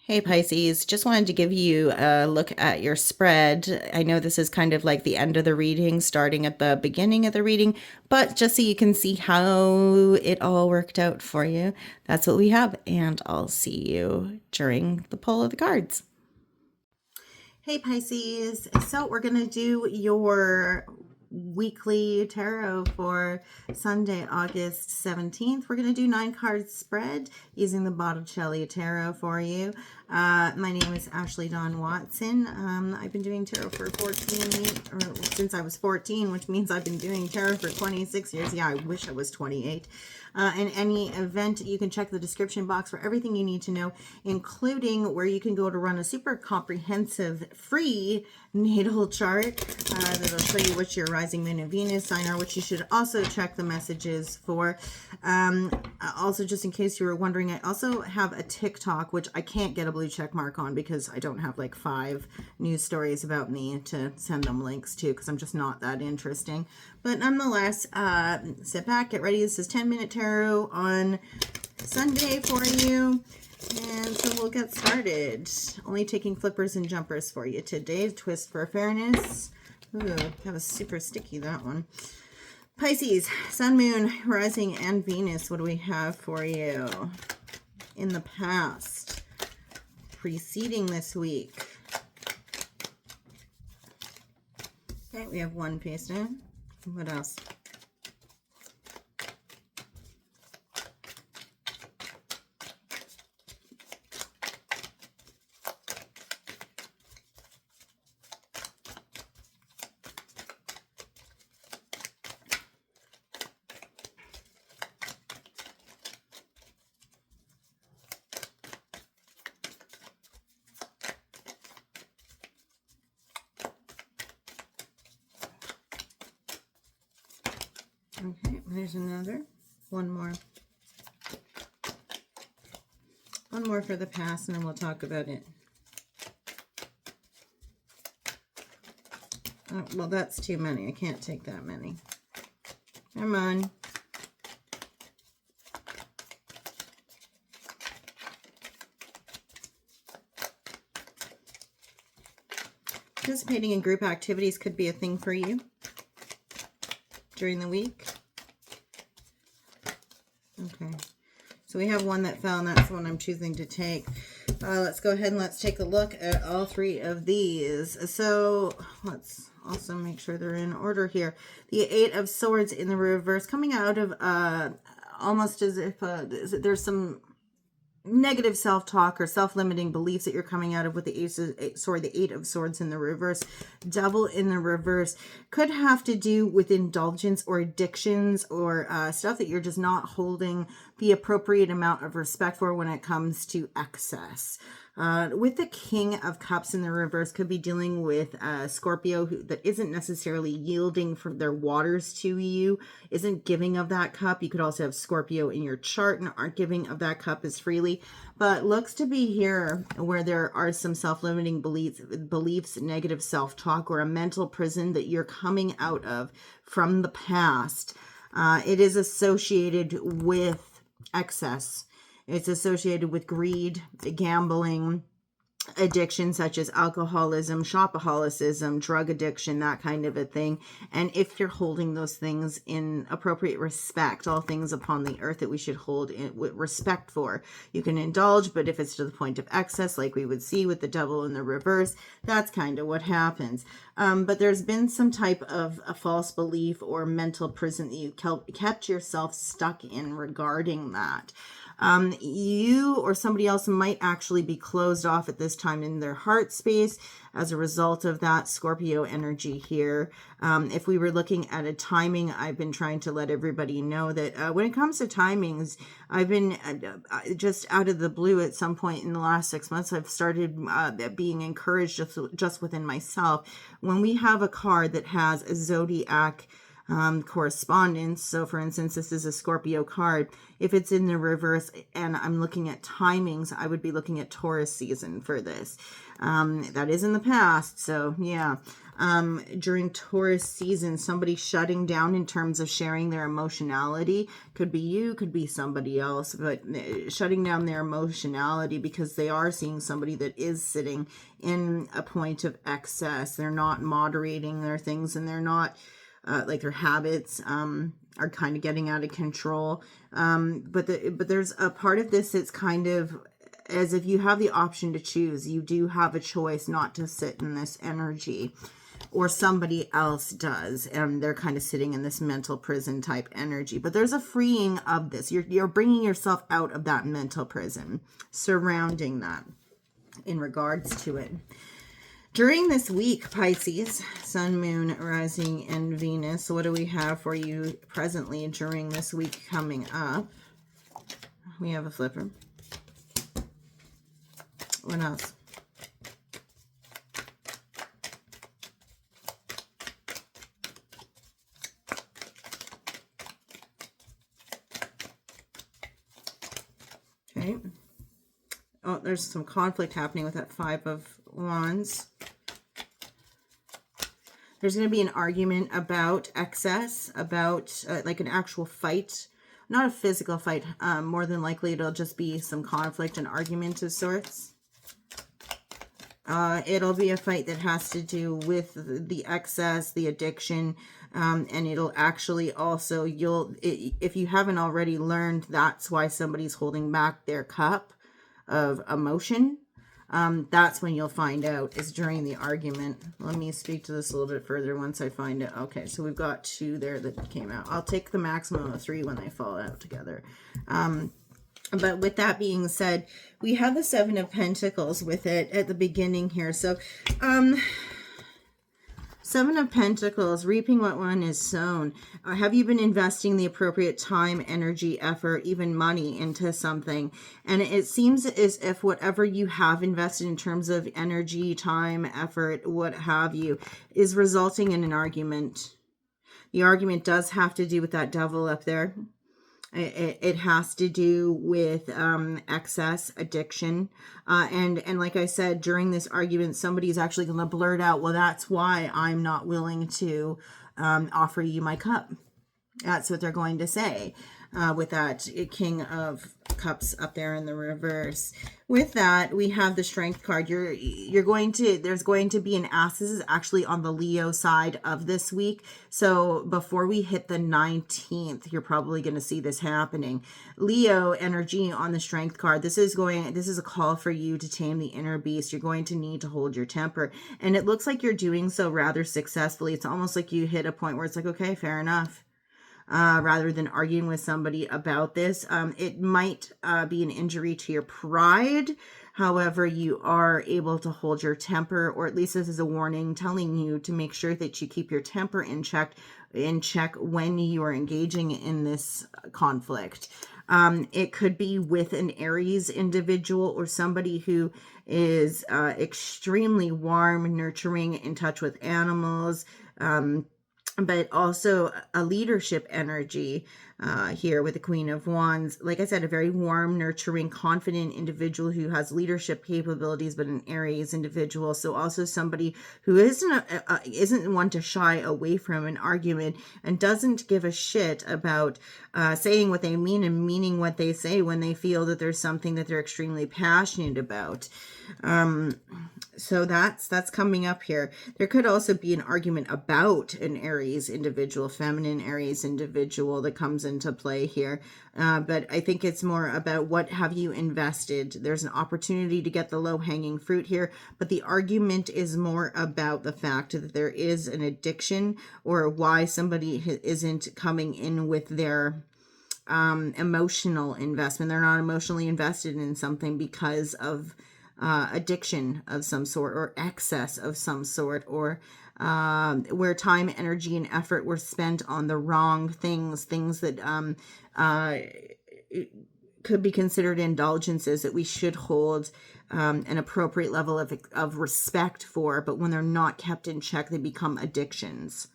Hey Pisces, just wanted to give you a look at your spread. I know this is kind of like the end of the reading, starting at the beginning of the reading, but just so you can see how it all worked out for you, that's what we have. And I'll see you during the pull of the cards. Hey Pisces, so we're going to do your weekly tarot for Sunday, August 17th. We're going to do 9 card spread using the Botticelli Tarot for you. My name is Ashley Dawn Watson. I've been doing tarot for 14, or since I was 14, which means I've been doing tarot for 26 years. Yeah, I wish I was 28. In any event, you can check the description box for everything you need to know, including where you can go to run a super comprehensive free natal chart that'll show you which your rising moon and Venus sign are, which you should also check the messages for. Also, just in case you were wondering, I also have a TikTok, which I can't get a blue check mark on because I don't have like 5 news stories about me to send them links to, because I'm just not that interesting. But nonetheless, sit back, get ready. This is 10-minute tarot on Sunday for you. And so we'll get started. Only taking flippers and jumpers for you today. Twist for fairness. Ooh, that was super sticky, that one. Pisces, Sun, Moon, Rising, and Venus. What do we have for you in the past, preceding this week? Okay, we have one face down. What else? Okay, there's another. One more for the past, and then we'll talk about it. Oh, well, that's too many. I can't take that many. Come on. Participating in group activities could be a thing for you during the week. Okay, so we have one that fell, and that's the one I'm choosing to take. Let's go ahead and let's take a look at all 3 of these. So let's also make sure they're in order here. The 8 of Swords in the reverse, coming out of almost as if there's some negative self-talk or self-limiting beliefs that you're coming out of with the the 8 of Swords in the reverse. Devil in the reverse could have to do with indulgence or addictions or stuff that you're just not holding the appropriate amount of respect for when it comes to excess. With the King of Cups in the reverse, could be dealing with Scorpio that isn't necessarily yielding from their waters to you, isn't giving of that cup. You could also have Scorpio in your chart and aren't giving of that cup as freely, but looks to be here where there are some self-limiting beliefs, negative self-talk, or a mental prison that you're coming out of from the past. It is associated with excess. It's associated with greed, gambling, addiction such as alcoholism, shopaholicism, drug addiction, that kind of a thing. And if you're holding those things in appropriate respect, all things upon the earth that we should hold in with respect for, you can indulge. But if it's to the point of excess, like we would see with the Devil in the reverse, that's kind of what happens. But there's been some type of a false belief or mental prison that you kept yourself stuck in regarding that. You or somebody else might actually be closed off at this time in their heart space as a result of that Scorpio energy here. If we were looking at a timing, I've been trying to let everybody know that when it comes to timings, I've been just out of the blue at some point in the last 6 months, I've started being encouraged just within myself. When we have a card that has a zodiac correspondence. So for instance, this is a Scorpio card. If it's in the reverse and I'm looking at timings, I would be looking at Taurus season for this. That is in the past. So yeah, during Taurus season, somebody shutting down in terms of sharing their emotionality, could be you, could be somebody else, but shutting down their emotionality because they are seeing somebody that is sitting in a point of excess. They're not moderating their things, and they're not like their habits are kind of getting out of control. But there's a part of this that's kind of as if you have the option to choose. You do have a choice not to sit in this energy, or somebody else does, and they're kind of sitting in this mental prison type energy. But there's a freeing of this. You're bringing yourself out of that mental prison surrounding that in regards to it. During this week, Pisces, Sun, Moon, Rising, and Venus. So what do we have for you presently during this week coming up? We have a flipper. What else? Okay. Oh, there's some conflict happening with that Five of Wands. There's going to be an argument about excess, about like an actual fight. Not a physical fight. More than likely, it'll just be some conflict and argument of sorts. It'll be a fight that has to do with the excess, the addiction, and it'll actually also, if you haven't already learned, that's why somebody's holding back their cup of emotion. That's when you'll find out, is during the argument. Let me speak to this a little bit further once I find it. Okay, so we've got 2 there that came out. I'll take the maximum of 3 when they fall out together. But with that being said, we have the Seven of Pentacles with it at the beginning here. So, Seven of Pentacles, reaping what one is sown. Have you been investing the appropriate time, energy, effort, even money into something? And it seems as if whatever you have invested in terms of energy, time, effort, what have you, is resulting in an argument. The argument does have to do with that devil up there. It has to do with excess, addiction. And like I said, during this argument, somebody's actually going to blurt out, well, that's why I'm not willing to offer you my cup. That's what they're going to say with that King of Cups up there in the reverse. With that, we have the Strength card. There's going to be an Ass. This is actually on the Leo side of this week. So before we hit the 19th, you're probably going to see this happening. Leo energy on the Strength card. This is a call for you to tame the inner beast. You're going to need to hold your temper. And it looks like you're doing so rather successfully. It's almost like you hit a point where it's like, okay, fair enough. Rather than arguing with somebody about this. It might be an injury to your pride. However, you are able to hold your temper, or at least this is a warning telling you to make sure that you keep your temper in check when you are engaging in this conflict. It could be with an Aries individual or somebody who is extremely warm, nurturing, in touch with animals, but also a leadership energy here with the Queen of Wands. Like I said, a very warm, nurturing, confident individual who has leadership capabilities, but an Aries individual. So also somebody who isn't one to shy away from an argument and doesn't give a shit about saying what they mean and meaning what they say when they feel that there's something that they're extremely passionate about. So that's coming up here. There could also be an argument about an Aries individual, feminine Aries individual that comes into play here. But I think it's more about what have you invested. There's an opportunity to get the low-hanging fruit here, but the argument is more about the fact that there is an addiction, or why somebody isn't coming in with their emotional investment. They're not emotionally invested in something because of addiction of some sort, or excess of some sort, or where time, energy, and effort were spent on the wrong things that could be considered indulgences that we should hold an appropriate level of respect for, but when they're not kept in check, they become addictions.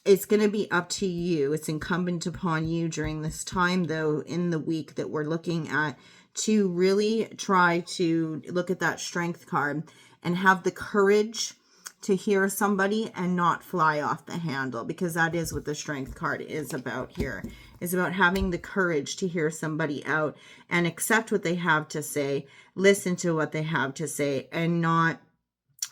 It's going to be up to you. It's incumbent upon you during this time, though, in the week that we're looking at, to really try to look at that strength card and have the courage to hear somebody and not fly off the handle, because that is what the strength card is about here. Is about having the courage to hear somebody out and accept what they have to say, listen to what they have to say, and not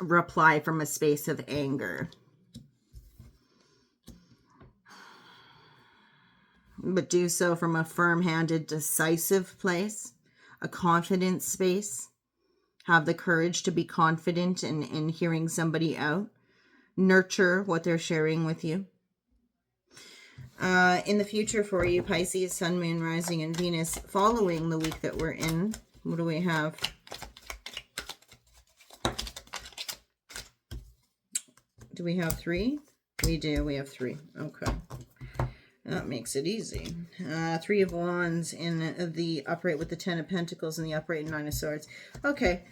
reply from a space of anger. But do so from a firm-handed, decisive place, a confident space. Have the courage to be confident in hearing somebody out. Nurture what they're sharing with you. In the future for you, Pisces, Sun, Moon, Rising, and Venus, following the week that we're in, what do we have? Do we have 3? We do. We have 3. Okay. That makes it easy. 3 of Wands in the upright with the 10 of Pentacles and the upright 9 of Swords. Okay,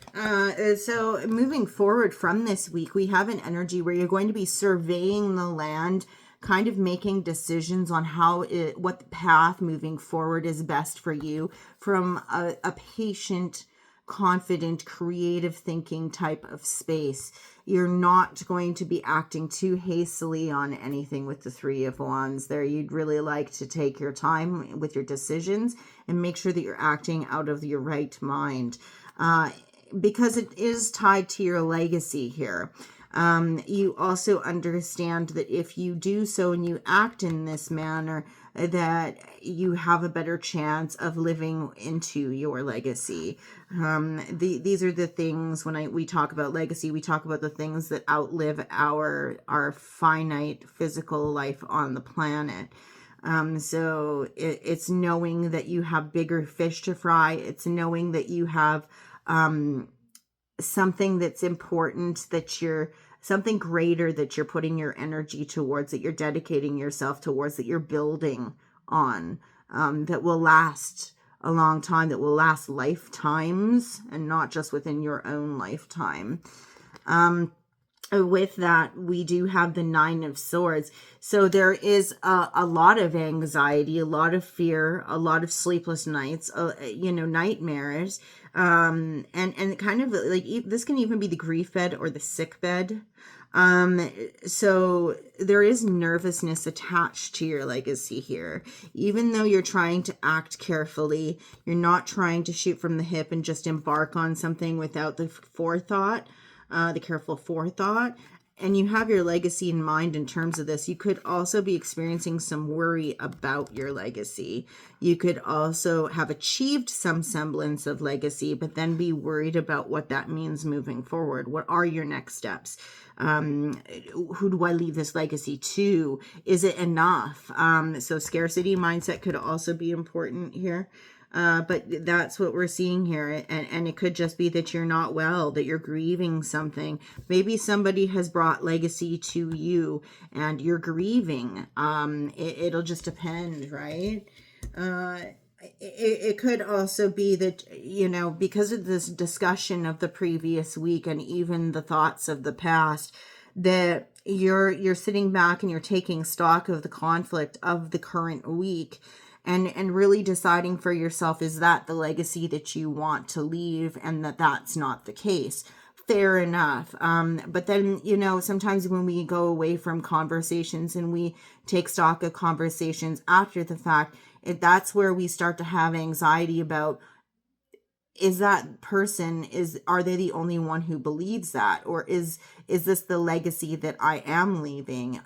so moving forward from this week, we have an energy where you're going to be surveying the land, kind of making decisions on what path moving forward is best for you from a patient, confident, creative thinking type of space. You're not going to be acting too hastily on anything with the 3 of Wands there. You'd really like to take your time with your decisions and make sure that you're acting out of your right mind, because it is tied to your legacy here. You also understand that if you do so and you act in this manner, that you have a better chance of living into your legacy. These are the things when we talk about legacy, we talk about the things that outlive our finite physical life on the planet. So it's knowing that you have bigger fish to fry. It's knowing that you have something that's important, something greater that you're putting your energy towards, that you're dedicating yourself towards, that you're building on, that will last a long time, that will last lifetimes, and not just within your own lifetime. With that, we do have the 9 of Swords. So there is a lot of anxiety, a lot of fear, a lot of sleepless nights, nightmares. And kind of like this can even be the grief bed or the sick bed. So there is nervousness attached to your legacy here. Even though you're trying to act carefully, you're not trying to shoot from the hip and just embark on something without the forethought. The careful forethought, and you have your legacy in mind in terms of this. You could also be experiencing some worry about your legacy. You could also have achieved some semblance of legacy, but then be worried about what that means moving forward. What are your next steps? Who do I leave this legacy to? Is it enough? So scarcity mindset could also be important here. But that's what we're seeing here. And it could just be that you're not well, that you're grieving something. Maybe somebody has brought legacy to you and you're grieving. It'll just depend, right? It could also be that, because of this discussion of the previous week and even the thoughts of the past, that you're sitting back and you're taking stock of the conflict of the current week. And really deciding for yourself, is that the legacy that you want to leave, and that's not the case. Fair enough. But then, sometimes when we go away from conversations and we take stock of conversations after the fact, that's where we start to have anxiety about, is that person, are they the only one who believes that? Or is this the legacy that I am leaving?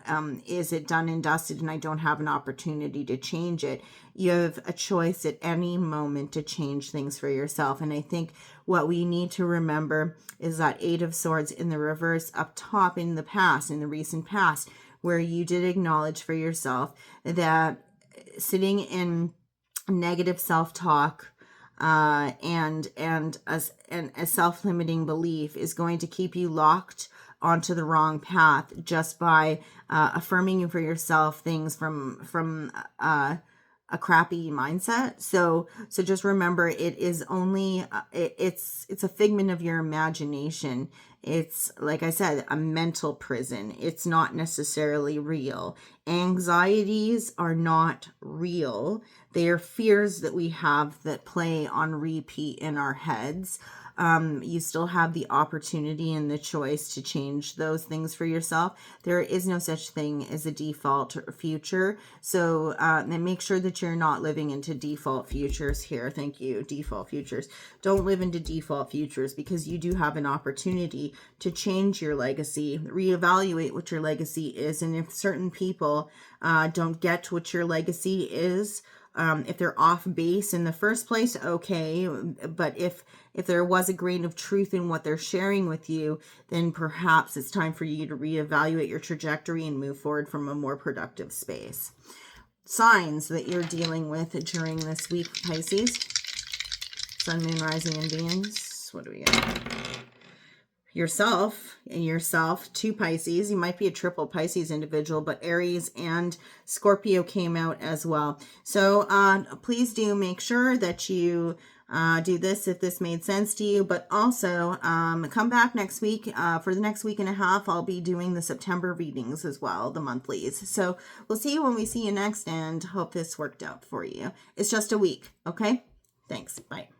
Is it done and dusted and I don't have an opportunity to change it? You have a choice at any moment to change things for yourself. And I think what we need to remember is that 8 of Swords in the reverse up top in the recent past, where you did acknowledge for yourself that sitting in negative self-talk, and a self-limiting belief is going to keep you locked onto the wrong path just by affirming for yourself things from a crappy mindset. So just remember, it is only it's a figment of your imagination. It's, like I said, a mental prison. It's not necessarily real. Anxieties are not real. They are fears that we have that play on repeat in our heads. You still have the opportunity and the choice to change those things for yourself. There is no such thing as a default future. So then make sure that you're not living into default futures here. Thank you. Default futures. Don't live into default futures, because you do have an opportunity to change your legacy, reevaluate what your legacy is. And if certain people don't get what your legacy is, if they're off base in the first place, okay. But if there was a grain of truth in what they're sharing with you, then perhaps it's time for you to reevaluate your trajectory and move forward from a more productive space. Signs that you're dealing with during this week, Pisces. Sun, Moon, Rising, and Venus. What do we got? Yourself, 2 Pisces. You might be a triple Pisces individual, but Aries and Scorpio came out as well. So please do make sure that you do this if this made sense to you, but also come back next week. For the next week and a half, I'll be doing the September readings as well, the monthlies. So we'll see you when we see you next, and hope this worked out for you. It's just a week, okay? Thanks. Bye.